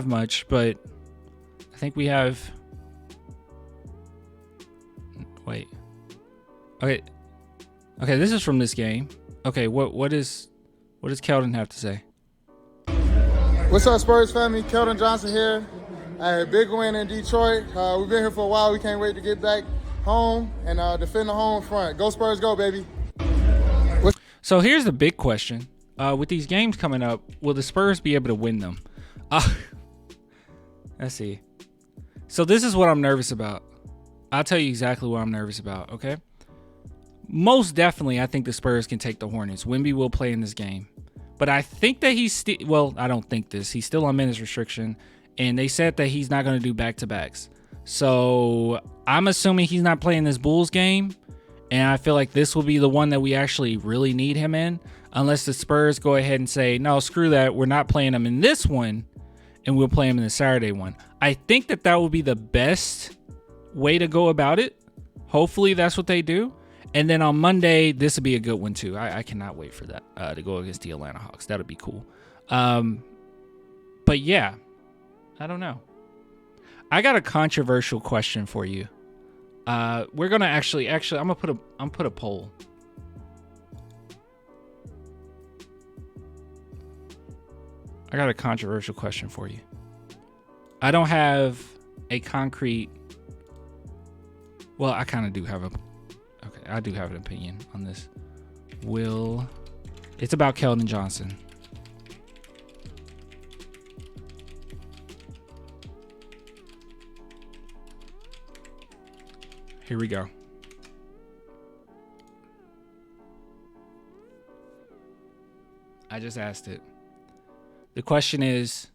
much, but I think we have. Wait. Okay. Okay, this is from this game. Okay, what does Keldon have to say? What's up, Spurs family? Keldon Johnson here. A big win in Detroit. We've been here for a while. We can't wait to get back home and defend the home front. Go Spurs, go, baby. So here's the big question. With these games coming up, will the Spurs be able to win them? Let's see. So this is what I'm nervous about. I'll tell you exactly what I'm nervous about, okay? Most definitely, I think the Spurs can take the Hornets. Wemby will play in this game. But I think that he's still... Well, I don't think this. He's still on minutes restriction. And they said that he's not going to do back-to-backs. So I'm assuming he's not playing this Bulls game. And I feel like this will be the one that we actually really need him in. Unless the Spurs go ahead and say, no, screw that. We're not playing him in this one. And we'll play him in the Saturday one. I think that that will be the best way to go about it. Hopefully that's what they do. And then on Monday, this would be a good one too. I cannot wait for that to go against the Atlanta Hawks. That would be cool. But yeah, I don't know. I got a controversial question for you. We're gonna actually, I'm gonna put a poll. I got a controversial question for you. I don't have a concrete. Well, I kind of do have I do have an opinion on this. It's about Keldon Johnson. Here we go. I just asked it. The question is,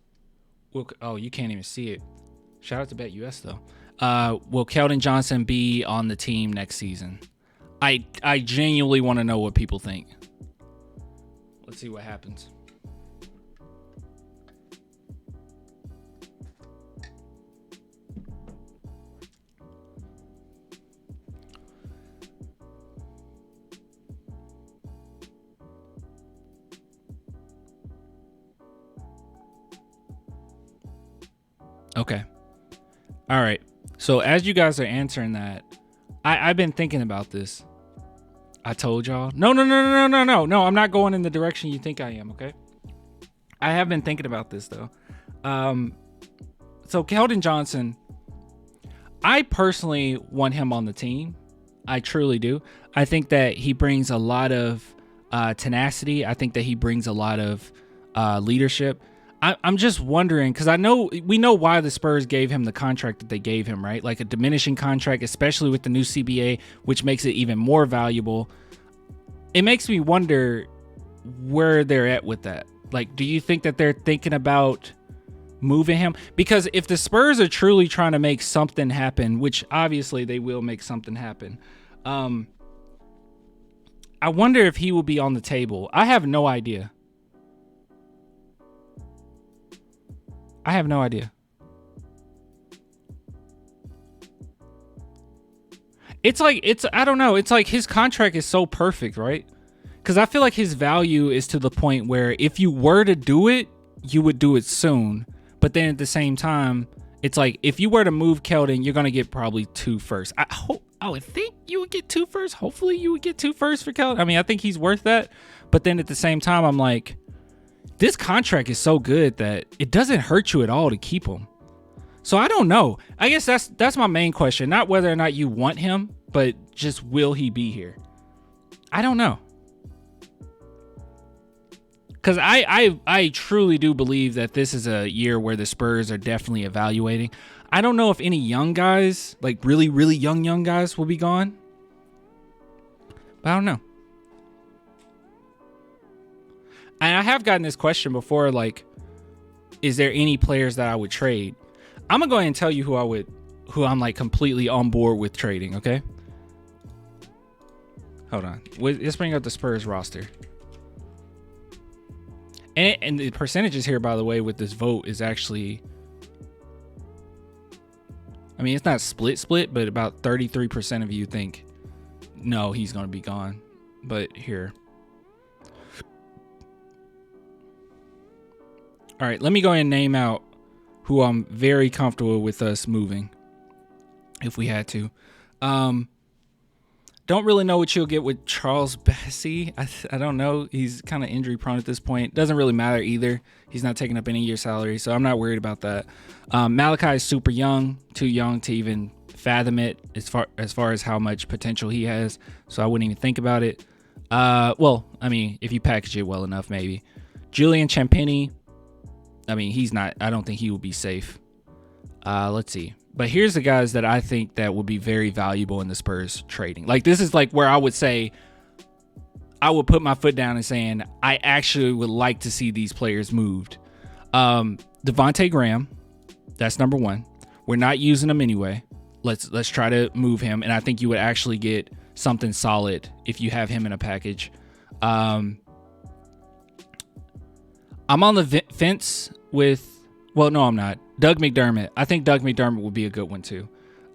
oh, you can't even see it. Shout out to BetUS though. Will Keldon Johnson be on the team next season? I genuinely want to know what people think. Let's see what happens. Okay. All right. So as you guys are answering that, I've been thinking about this. I told y'all. No. I'm not going in the direction you think I am, okay? I have been thinking about this, though. So Keldon Johnson, I personally want him on the team. I truly do. I think that he brings a lot of tenacity. I think that he brings a lot of leadership. I'm just wondering, because we know why the Spurs gave him the contract that they gave him, right? Like a diminishing contract, especially with the new CBA, which makes it even more valuable. It makes me wonder where they're at with that. Like, do you think that they're thinking about moving him? Because if the Spurs are truly trying to make something happen, which obviously they will make something happen, I wonder if he will be on the table. I have no idea. I don't know. It's like his contract is so perfect, right? Because I feel like his value is to the point where if you were to do it, you would do it soon. But then at the same time, it's like if you were to move Keldon, you're going to get probably 2 firsts. I would think you would get 2 firsts. Hopefully you would get 2 firsts for Keldon. I mean, I think he's worth that. But then at the same time, I'm like, this contract is so good that it doesn't hurt you at all to keep him. So I don't know. I guess that's my main question. Not whether or not you want him, but just will he be here? I don't know. Because I truly do believe that this is a year where the Spurs are definitely evaluating. I don't know if any young guys, like really, really young guys will be gone. But I don't know. And I have gotten this question before, like, is there any players that I would trade? I'm going to go ahead and tell you who I'm like completely on board with trading, okay? Hold on. Let's bring up the Spurs roster. And the percentages here, by the way, with this vote is actually, I mean, it's not split, but about 33% of you think, no, he's going to be gone. But here. All right, let me go ahead and name out who I'm very comfortable with us moving if we had to. Don't really know what you'll get with Charles Bassey. I don't know. He's kind of injury prone at this point. Doesn't really matter either. He's not taking up any of your salary, so I'm not worried about that. Malachi is super young, too young to even fathom it as far as how much potential he has, so I wouldn't even think about it. Well, I mean, if you package it well enough, maybe. Julian Champagnie, I mean, he's not. I don't think he will be safe. Let's see. But here's the guys that I think that would be very valuable in the Spurs trading. Like, this is like where I would say I would put my foot down and saying I actually would like to see these players moved. Devontae Graham, that's number one. We're not using him anyway. Let's try to move him, and I think you would actually get something solid if you have him in a package. I'm on the fence with. Well, no, I'm not. Doug McDermott. I think Doug McDermott would be a good one too.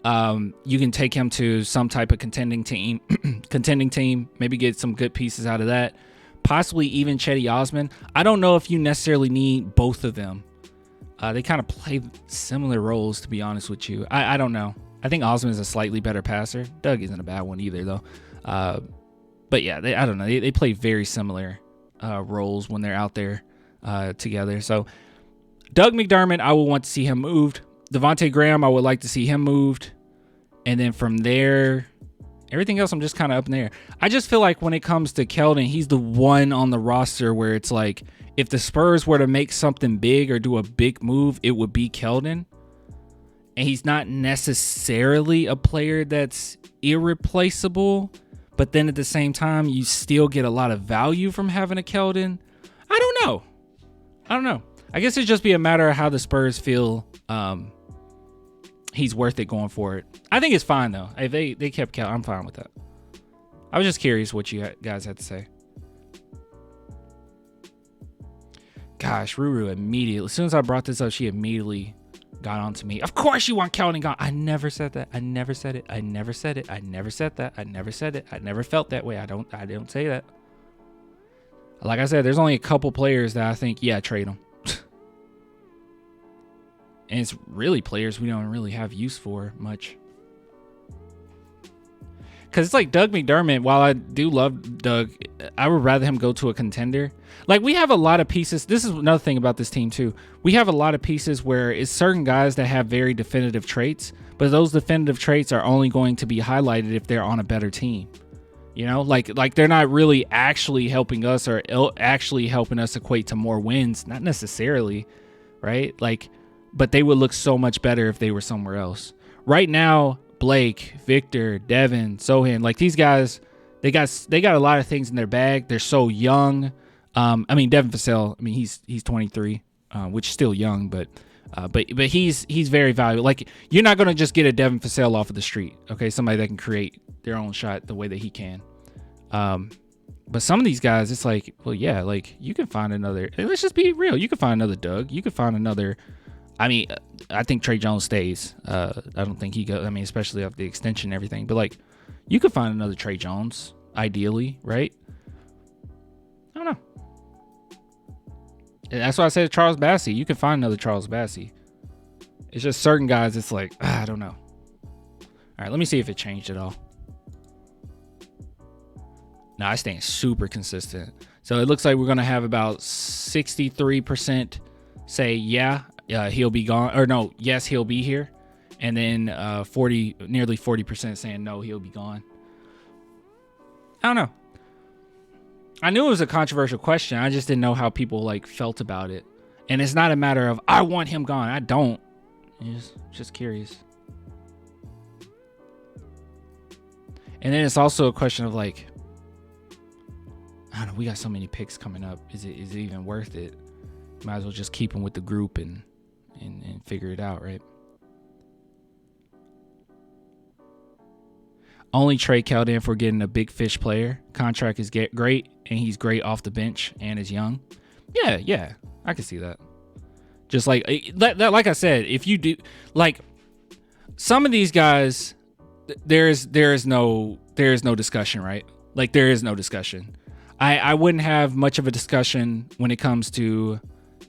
You can take him to some type of contending team, maybe get some good pieces out of that. Possibly even Chetty Osman. I don't know if you necessarily need both of them. They kind of play similar roles, to be honest with you. I don't know. I think Osman is a slightly better passer. Doug isn't a bad one either, though. But yeah, I don't know. They play very similar roles when they're out there together. So Doug McDermott, I would want to see him moved. Devontae Graham, I would like to see him moved. And then from there, everything else I'm just kind of up in the air. I just feel like when it comes to Keldon, he's the one on the roster where it's like, if the Spurs were to make something big or do a big move, it would be Keldon. And he's not necessarily a player that's irreplaceable. But then at the same time, you still get a lot of value from having a Keldon. I don't know. I guess it'd just be a matter of how the Spurs feel he's worth it going forward. I think it's fine, though. If they kept Keldon, I'm fine with that. I was just curious what you guys had to say. Gosh, Ruru immediately, as soon as I brought this up, she immediately got on to me. Of course you want Keldon gone. I never said that. I never said it. I never said it. I never said that. I never said it. I never felt that way. I don't say that. Like I said, there's only a couple players that I think, yeah, trade them. And it's really players we don't really have use for much. Because it's like Doug McDermott, while I do love Doug, I would rather him go to a contender. Like, we have a lot of pieces. This is another thing about this team, too. We have a lot of pieces where it's certain guys that have very definitive traits, but those definitive traits are only going to be highlighted if they're on a better team. You know, like they're not really actually helping us or actually helping us equate to more wins. Not necessarily, right? Like, but they would look so much better if they were somewhere else. Right now, Blake, Victor, Devin, Sochan, like these guys, they got a lot of things in their bag. They're so young. I mean, Devin Vassell, I mean, he's 23, which is still young, but he's very valuable. Like, you're not going to just get a Devin Vassell off of the street, okay? Somebody that can create their own shot the way that he can. But some of these guys, it's like, well, yeah, like you can find another. Let's just be real. You can find another Doug. You can find another. I mean, I think Trey Jones stays. I don't think he goes. I mean, especially after the extension and everything. But like, you could find another Trey Jones, ideally, right? I don't know. And that's why I said Charles Bassey. You can find another Charles Bassey. It's just certain guys. It's like, I don't know. All right, let me see if it changed at all. No, I staying super consistent. So it looks like we're going to have about 63% say, yeah, he'll be gone. Or no, yes, he'll be here. And then nearly 40% saying, no, he'll be gone. I don't know. I knew it was a controversial question. I just didn't know how people like felt about it. And it's not a matter of, I want him gone. I don't. I'm just curious. And then it's also a question of like, I don't know, we got so many picks coming up. Is it even worth it? Might as well just keep them with the group and figure it out, right? Only trade Keldon for getting a big fish player. Contract is great, and he's great off the bench and is young. Yeah, I can see that. Just like like I said, if you do like some of these guys, there is no discussion, right? Like there is no discussion. I wouldn't have much of a discussion when it comes to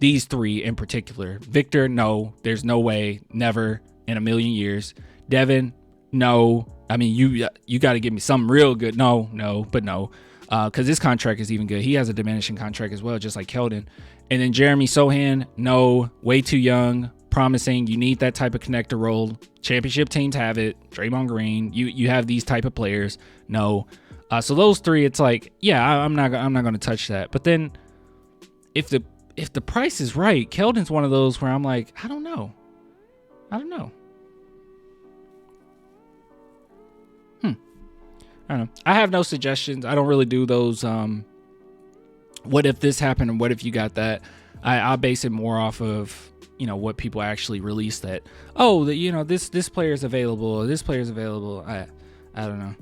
These three in particular. Victor, no, there's no way, never in a million years. Devin, no. I mean, you got to give me something real good. No, but no. Because his contract is even good. He has a diminishing contract as well, just like Keldon. And then Jeremy Sochan, no, way too young, promising. You need that type of connector role. Championship teams have it. Draymond Green, you have these type of players. No. So those three, it's like, yeah, I'm not going to touch that. But then if the price is right, Keldon's one of those where I'm like, I don't know. I don't know. I have no suggestions. I don't really do those. What if this happened and what if you got that? I'll base it more off of, what people actually release that. Oh, this player is available. Or this player is available. I don't know.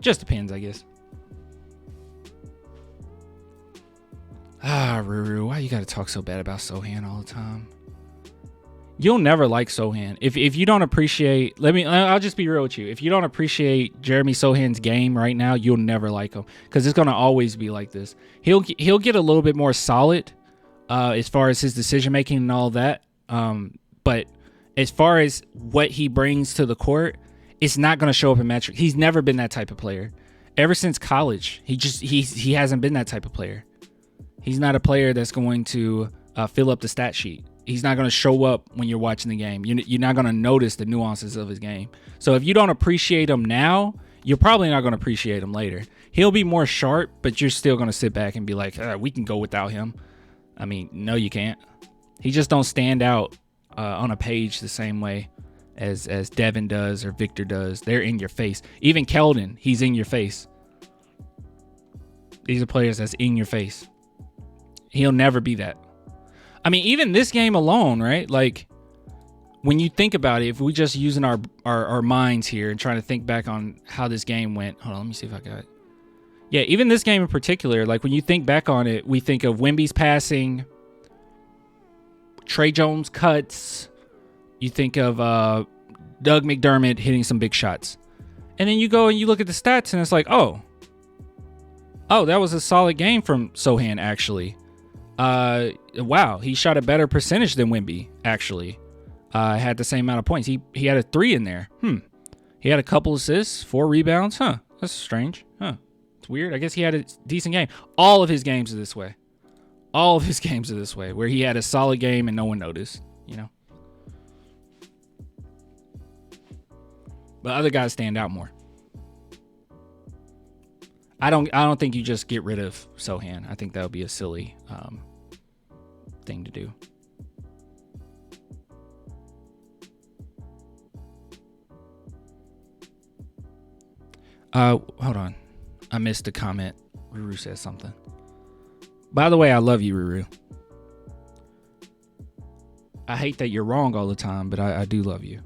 Just depends, I guess. Ruru, why you got to talk so bad about Sochan all the time? You'll never like Sochan. If you don't appreciate, I'll just be real with you. If you don't appreciate Jeremy Sochan's game right now, you'll never like him because it's going to always be like this. He'll get a little bit more solid as far as his decision making and all that. But as far as what he brings to the court, it's not going to show up in metrics. He's never been that type of player. Ever since college, he hasn't been that type of player. He's not a player that's going to fill up the stat sheet. He's not going to show up when you're watching the game. You're not going to notice the nuances of his game. So if you don't appreciate him now, you're probably not going to appreciate him later. He'll be more sharp, but you're still going to sit back and be like, we can go without him. I mean, no, you can't. He just don't stand out on a page the same way as Devin does or Victor does. They're in your face. Even Keldon, he's in your face. These are players that's in your face. He'll never be that. I mean, even this game alone, right? Like, when you think about it, if we just using our minds here and trying to think back on how this game went. Hold on, let me see if I got it. Yeah, even this game in particular, like when you think back on it, we think of Wemby's passing, Trey Jones cuts, you think of Doug McDermott hitting some big shots. And then you go and you look at the stats and it's like, oh, that was a solid game from Sochan, actually. Wow, he shot a better percentage than Wemby, actually. Had the same amount of points. He had a 3 in there. He had a couple assists, 4 rebounds. That's strange. It's weird. I guess he had a decent game. All of his games are this way. Where he had a solid game and no one noticed, But other guys stand out more. I don't think you just get rid of Sochan. I think that would be a silly thing to do. Hold on. I missed a comment. Ruru says something. By the way, I love you, Ruru. I hate that you're wrong all the time, but I do love you.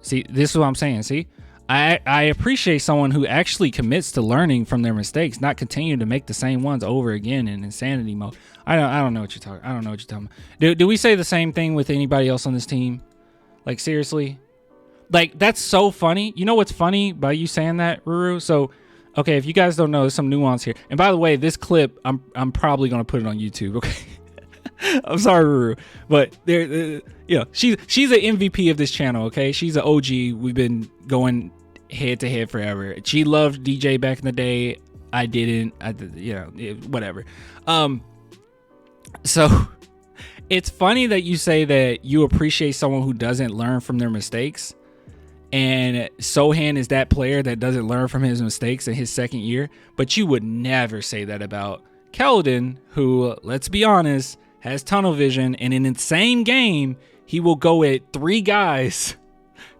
See, this is what I'm saying. See? I appreciate someone who actually commits to learning from their mistakes, not continue to make the same ones over again in insanity mode. I don't know what you're talking about. Do we say the same thing with anybody else on this team? Like, seriously? Like, that's so funny. You know what's funny by you saying that, Ruru? So, okay, if you guys don't know, there's some nuance here. And by the way, this clip, I'm probably going to put it on YouTube, okay? I'm sorry, Ruru, but she's an MVP of this channel, okay? She's an OG. We've been going head to head forever. She loved DJ back in the day. I didn't. Whatever. So it's funny that you say that you appreciate someone who doesn't learn from their mistakes. And Sochan is that player that doesn't learn from his mistakes in his second year. But you would never say that about Keldon, who, let's be honest, has tunnel vision, and in the same game, he will go at 3 guys,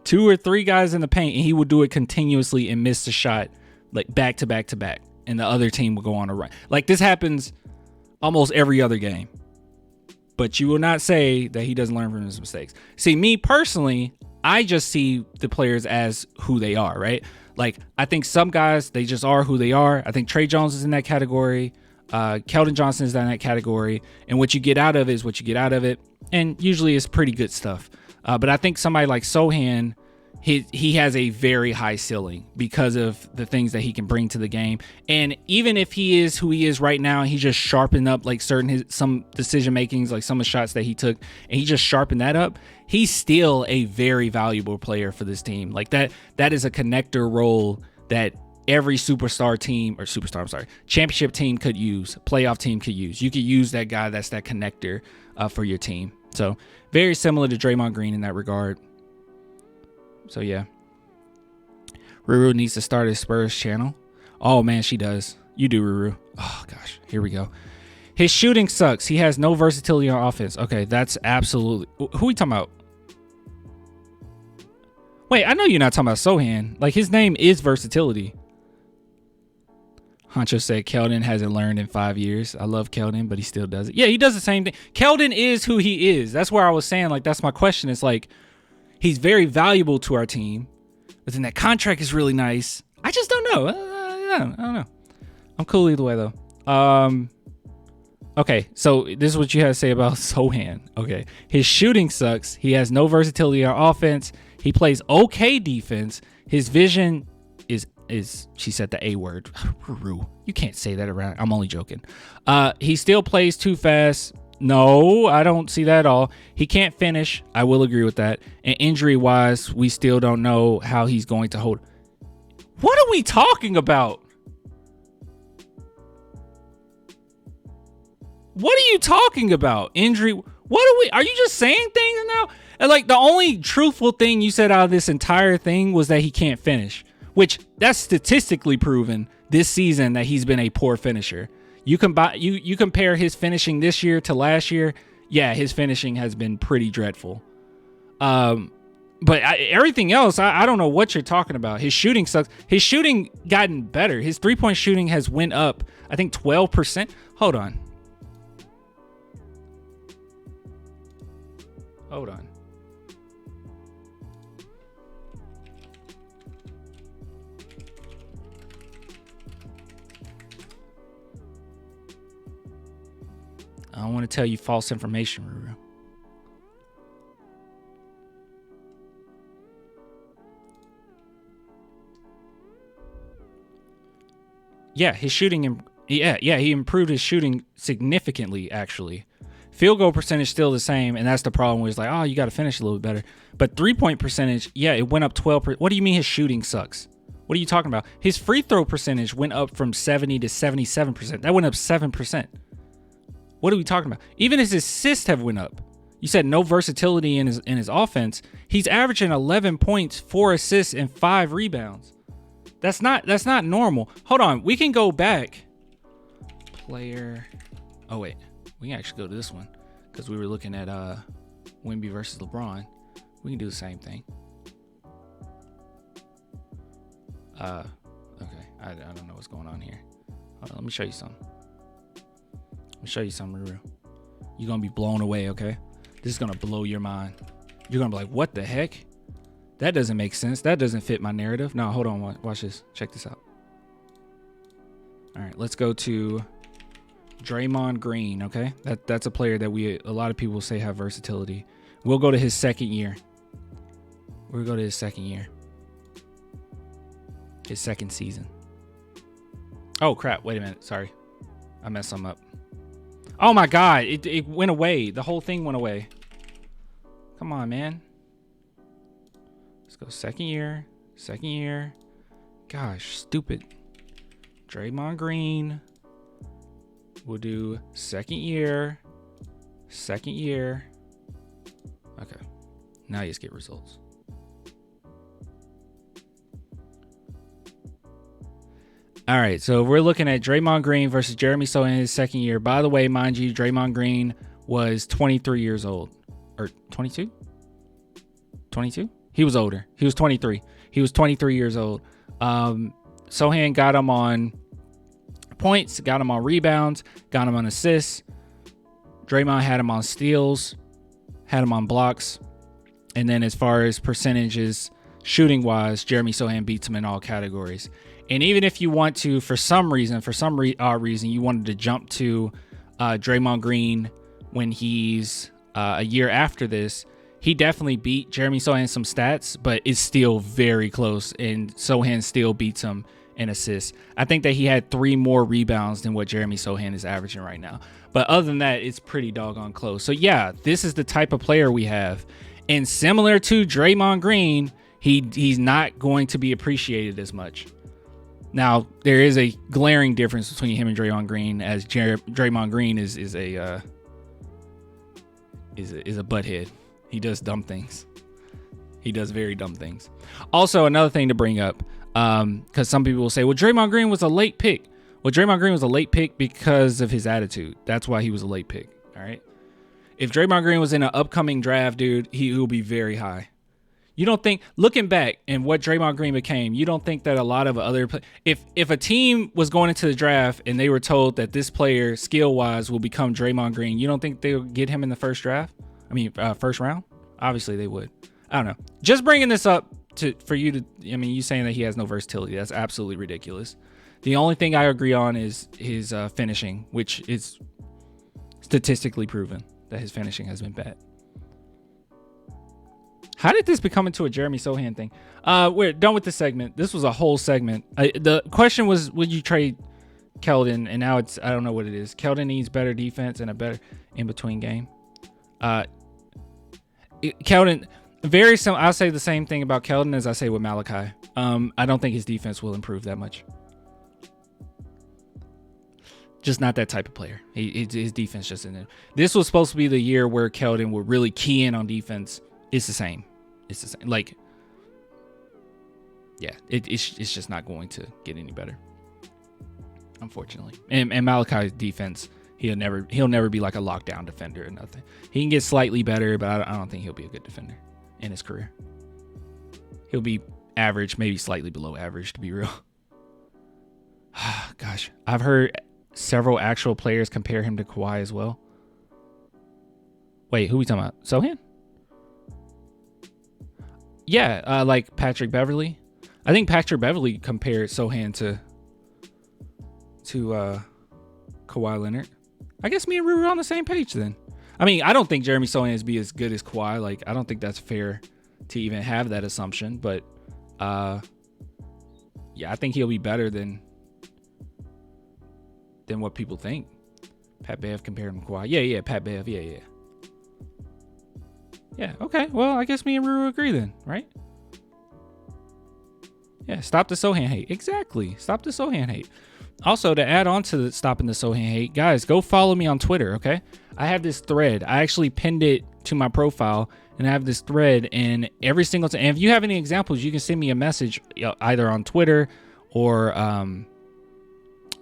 2 or 3 guys in the paint, and he will do it continuously and miss the shot, like back to back to back, and the other team will go on a run. Like, this happens almost every other game, but you will not say that he doesn't learn from his mistakes. See, me personally, I just see the players as who they are, right? Like, I think some guys, they just are who they are. I think Trey Jones is in that category. Keldon Johnson is in that category, and what you get out of it is what you get out of it, and usually it's pretty good stuff. But I think somebody like Sochan, he has a very high ceiling because of the things that he can bring to the game. And even if he is who he is right now, he just sharpened up like some decision makings, like some of the shots that he took, and he just sharpened that up. He's still a very valuable player for this team. Like that is a connector role that every championship team could use, playoff team could use. You could use that guy that's that connector for your team. So very similar to Draymond Green in that regard. So yeah, Ruru needs to start his Spurs channel. Oh man, she does. You do, Ruru. Oh gosh, here we go. His shooting sucks. He has no versatility on offense. Okay, that's absolutely. Who are we talking about? Wait, I know you're not talking about Sochan. Like his name is versatility. Honcho said Keldon hasn't learned in 5 years. I love Keldon, but he still does it. Yeah, he does the same thing. Keldon is who he is. That's where I was saying, like, that's my question. It's like, he's very valuable to our team, but then that contract is really nice. I just don't know. I don't know. I'm cool either way, though. Okay, so this is what you had to say about Sochan. Okay, his shooting sucks. He has no versatility on offense. He plays okay defense. His vision is she said the A word. You can't say that around. I'm only joking. He still plays too fast. No, I don't see that at all. He can't finish. I will agree with that. And injury-wise, we still don't know how he's going to hold. What are we talking about? What are you talking about? Injury? Are you just saying things now? And like the only truthful thing you said out of this entire thing was that he can't finish, which that's statistically proven this season that he's been a poor finisher. You compare his finishing this year to last year. Yeah, his finishing has been pretty dreadful. But everything else, I don't know what you're talking about. His shooting sucks. His shooting gotten better. His 3-point shooting has went up, I think 12%. Hold on. I don't want to tell you false information, Ruru. Yeah, his shooting. Yeah, he improved his shooting significantly, actually. Field goal percentage still the same, and that's the problem where it's like, oh, you got to finish a little bit better. But 3-point percentage, yeah, it went up 12%. What do you mean his shooting sucks? What are you talking about? His free throw percentage went up from 70 to 77%. That went up 7%. What are we talking about? Even his assists have went up. You said no versatility in his offense. He's averaging 11 points, 4 assists, and 5 rebounds. That's not normal. Hold on, we can go back. Player. Oh wait, we can actually go to this one because we were looking at Wemby versus LeBron. We can do the same thing. Okay, I don't know what's going on here. Hold on, let me show you something. Let me show you something, Ruru. You're gonna be blown away, okay? This is gonna blow your mind. You're gonna be like, what the heck? That doesn't make sense. That doesn't fit my narrative. No, hold on. Watch this. Check this out. All right, let's go to Draymond Green, okay? That's a player that a lot of people say have versatility. We'll go to his second year. We'll go to his second year. His second season. Oh, crap. Wait a minute. Sorry. I messed something up. Oh, my God. It went away. The whole thing went away. Come on, man. Let's go second year. Second year. Gosh, stupid. Draymond Green. We'll do second year. Second year. Okay. Now you just get results. All right, so we're looking at Draymond Green versus Jeremy Sochan in his second year. By the way, mind you, Draymond Green was 23 years old. Or 22? 22? He was older. He was 23. He was 23 years old. Sochan got him on points, got him on rebounds, got him on assists. Draymond had him on steals, had him on blocks. And then as far as percentages, shooting-wise, Jeremy Sochan beats him in all categories. And even if you want to, for some reason, you wanted to jump to Draymond Green when he's a year after this, he definitely beat Jeremy Sochan some stats, but it's still very close, and Sochan still beats him in assists. I think that he had 3 more rebounds than what Jeremy Sochan is averaging right now. But other than that, it's pretty doggone close. So yeah, this is the type of player we have. And similar to Draymond Green, he's not going to be appreciated as much. Now, there is a glaring difference between him and Draymond Green, as Draymond Green is a butthead. He does dumb things. He does very dumb things. Also, another thing to bring up, because some people will say, well, Draymond Green was a late pick. Well, Draymond Green was a late pick because of his attitude. That's why he was a late pick. All right. If Draymond Green was in an upcoming draft, dude, he will be very high. You don't think, looking back and what Draymond Green became, you don't think that a lot of other, if a team was going into the draft and they were told that this player skill-wise will become Draymond Green, you don't think they would get him in the first round? Obviously they would. I don't know. Just bringing this up for you to, you saying that he has no versatility, that's absolutely ridiculous. The only thing I agree on is his finishing, which is statistically proven that his finishing has been bad. How did this become into a Jeremy Sochan thing? We're done with the segment. This was a whole segment. The question was, would you trade Keldon? And now I don't know what it is. Keldon needs better defense and a better in-between game. Keldon, very similar. I'll say the same thing about Keldon as I say with Malachi. I don't think his defense will improve that much. Just not that type of player. His defense just isn't. This was supposed to be the year where Keldon would really key in on defense. It's the same. Like, yeah, it's just not going to get any better, unfortunately. And Malachi's defense, he'll never be like a lockdown defender or nothing. He can get slightly better, but I don't think he'll be a good defender in his career. He'll be average, maybe slightly below average, to be real. Gosh, I've heard several actual players compare him to Kawhi as well. Wait, who are we talking about? Sochan? Yeah, like Patrick Beverly. I think Patrick Beverly compared Sochan to Kawhi Leonard. I guess me and Rue were on the same page then. I don't think Jeremy Sochan is be as good as Kawhi. Like, I don't think that's fair to even have that assumption. But yeah, I think he'll be better than what people think. Pat Bev compared him to Kawhi. Yeah, Pat Bev. Yeah. Yeah, okay. Well, I guess me and Ruru agree then, right? Yeah, stop the Sochan hate. Exactly. Stop the Sochan hate. Also, to add on to the stopping the Sochan hate, guys, go follow me on Twitter, okay? I have this thread. I actually pinned it to my profile, and I have this thread, and every single time. And if you have any examples, you can send me a message either on Twitter or,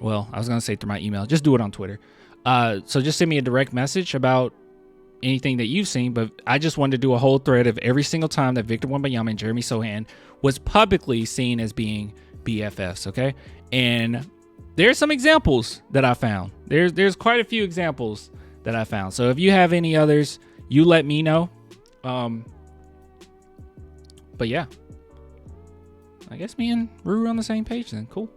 well, I was going to say through my email. Just do it on Twitter. So just send me a direct message about anything that you've seen, but I just wanted to do a whole thread of every single time that Victor Wembanyama and Jeremy Sochan was publicly seen as being BFFs, okay? And there's some examples that I found. There's quite a few examples that I found. So if you have any others, you let me know. But yeah, I guess me and Ruru are on the same page then. Cool.